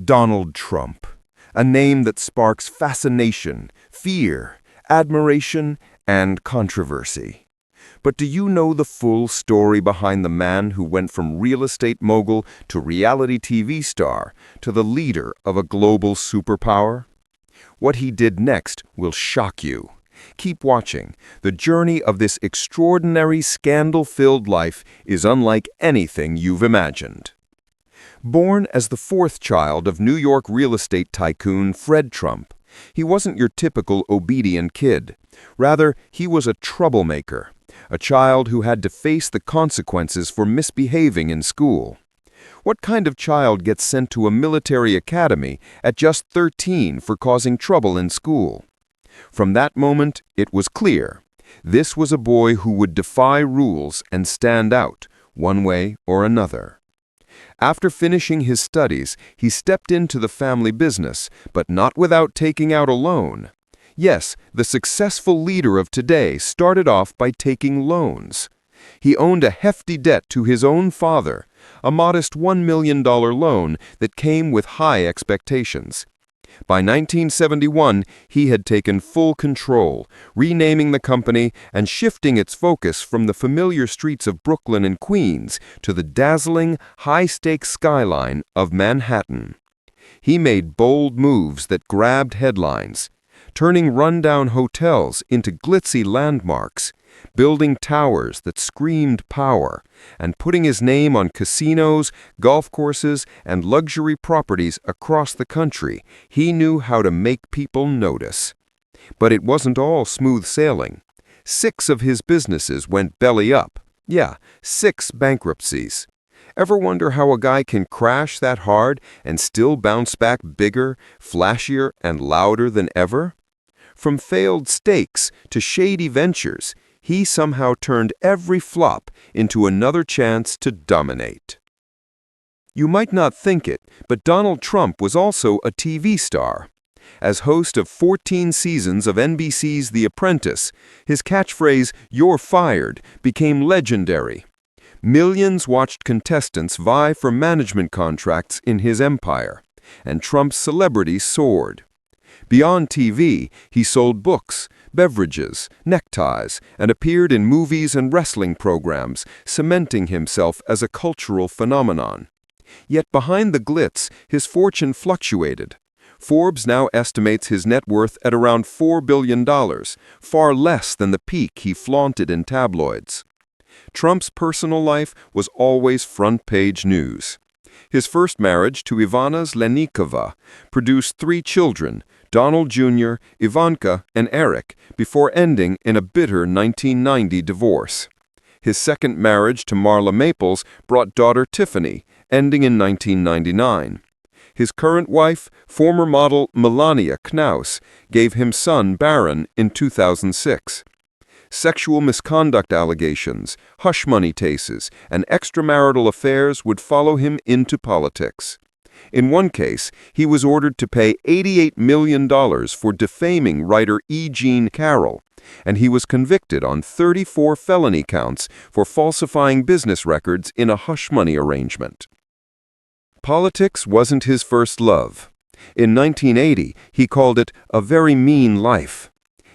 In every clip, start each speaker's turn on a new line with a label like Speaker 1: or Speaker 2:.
Speaker 1: Donald Trump, a name that sparks fascination, fear, admiration, and controversy. But do you know the full story behind the man who went from real estate mogul to reality TV star to the leader of a global superpower? What he did next will shock you. Keep watching. The journey of this extraordinary scandal-filled life is unlike anything you've imagined. Born as the fourth child of New York real estate tycoon Fred Trump, he wasn't your typical obedient kid. Rather, he was a troublemaker, a child who had to face the consequences for misbehaving in school. What kind of child gets sent to a military academy at just 13 for causing trouble in school? From that moment, it was clear. This was a boy who would defy rules and stand out, one way or another. After finishing his studies, he stepped into the family business, but not without taking out a loan. Yes, the successful leader of today started off by taking loans. He owned a hefty debt to his own father, a modest $1 million loan that came with high expectations. By 1971, he had taken full control, renaming the company and shifting its focus from the familiar streets of Brooklyn and Queens to the dazzling, high-stakes skyline of Manhattan. He made bold moves that grabbed headlines, turning rundown hotels into glitzy landmarks, building towers that screamed power, and putting his name on casinos, golf courses, and luxury properties across the country. He knew how to make people notice. But it wasn't all smooth sailing. 6 of his businesses went belly up. Yeah, 6 bankruptcies. Ever wonder how a guy can crash that hard and still bounce back bigger, flashier, and louder than ever? From failed stakes to shady ventures, he somehow turned every flop into another chance to dominate. You might not think it, but Donald Trump was also a TV star. As host of 14 seasons of NBC's The Apprentice, his catchphrase, "You're fired," became legendary. Millions watched contestants vie for management contracts in his empire, and Trump's celebrity soared. Beyond TV, he sold books, beverages, neckties, and appeared in movies and wrestling programs, cementing himself as a cultural phenomenon. Yet behind the glitz, his fortune fluctuated. Forbes now estimates his net worth at around $4 billion, far less than the peak he flaunted in tabloids. Trump's personal life was always front-page news. His first marriage to Ivana Zlenikova produced 3 children, Donald Jr., Ivanka, and Eric, before ending in a bitter 1990 divorce. His second marriage to Marla Maples brought daughter Tiffany, ending in 1999. His current wife, former model Melania Knauss, gave him son Barron in 2006. Sexual misconduct allegations, hush money cases, and extramarital affairs would follow him into politics. In one case, he was ordered to pay $88 million for defaming writer E. Jean Carroll, and he was convicted on 34 felony counts for falsifying business records in a hush money arrangement. Politics wasn't his first love. In 1980, he called it a very mean life.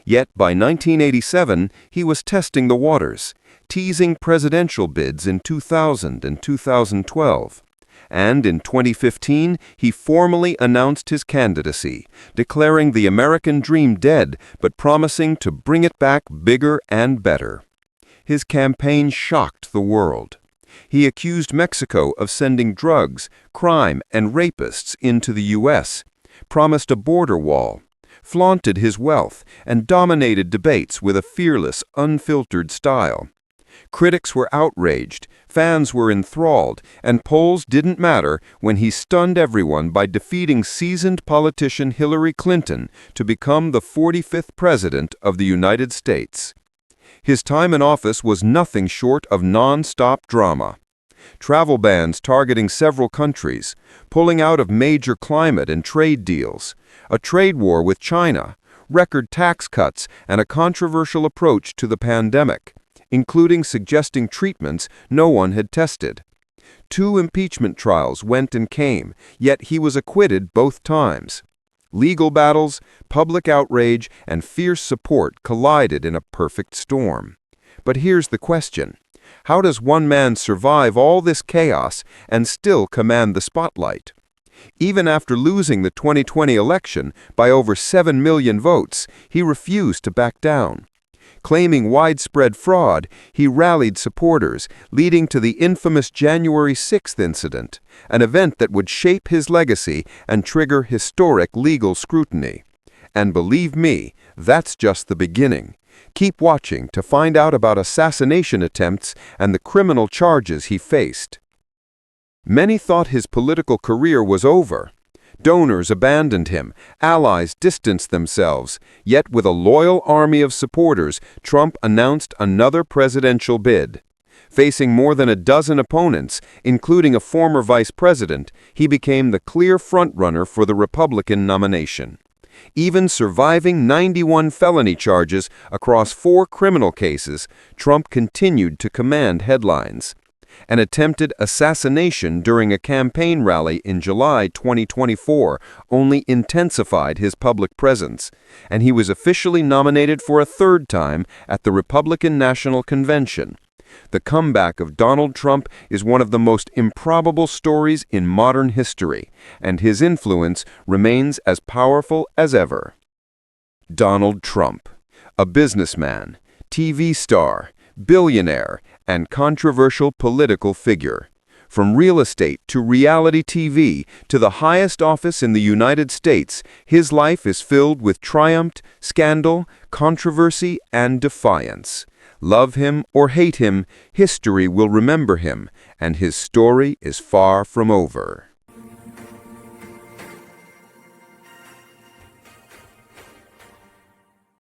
Speaker 1: Yet by 1987, he was testing the waters, teasing presidential bids in 2000 and 2012. And in 2015, he formally announced his candidacy, declaring the American dream dead, but promising to bring it back bigger and better. His campaign shocked the world. He accused Mexico of sending drugs, crime, and rapists into the U.S., promised a border wall, flaunted his wealth, and dominated debates with a fearless, unfiltered style. Critics were outraged, fans were enthralled, and polls didn't matter when he stunned everyone by defeating seasoned politician Hillary Clinton to become the 45th President of the United States. His time in office was nothing short of nonstop drama. Travel bans targeting several countries, pulling out of major climate and trade deals, a trade war with China, record tax cuts, and a controversial approach to the pandemic, including suggesting treatments no one had tested. 2 impeachment trials went and came, yet he was acquitted both times. Legal battles, public outrage, and fierce support collided in a perfect storm. But here's the question. How does one man survive all this chaos and still command the spotlight? Even after losing the 2020 election by over 7 million votes, he refused to back down. Claiming widespread fraud, he rallied supporters, leading to the infamous January 6th incident, an event that would shape his legacy and trigger historic legal scrutiny. And believe me, that's just the beginning. Keep watching to find out about assassination attempts and the criminal charges he faced. Many thought his political career was over. Donors abandoned him, allies distanced themselves, yet with a loyal army of supporters, Trump announced another presidential bid. Facing more than a dozen opponents, including a former vice president, he became the clear frontrunner for the Republican nomination. Even surviving 91 felony charges across 4 criminal cases, Trump continued to command headlines. An attempted assassination during a campaign rally in July 2024 only intensified his public presence, and he was officially nominated for a 3rd time at the Republican National Convention. The comeback of Donald Trump is one of the most improbable stories in modern history, and his influence remains as powerful as ever. Donald Trump, a businessman, TV star, billionaire, and controversial political figure. From real estate to reality TV to the highest office in the United States, his life is filled with triumph, scandal, controversy, and defiance. Love him or hate him, history will remember him, and his story is far from over.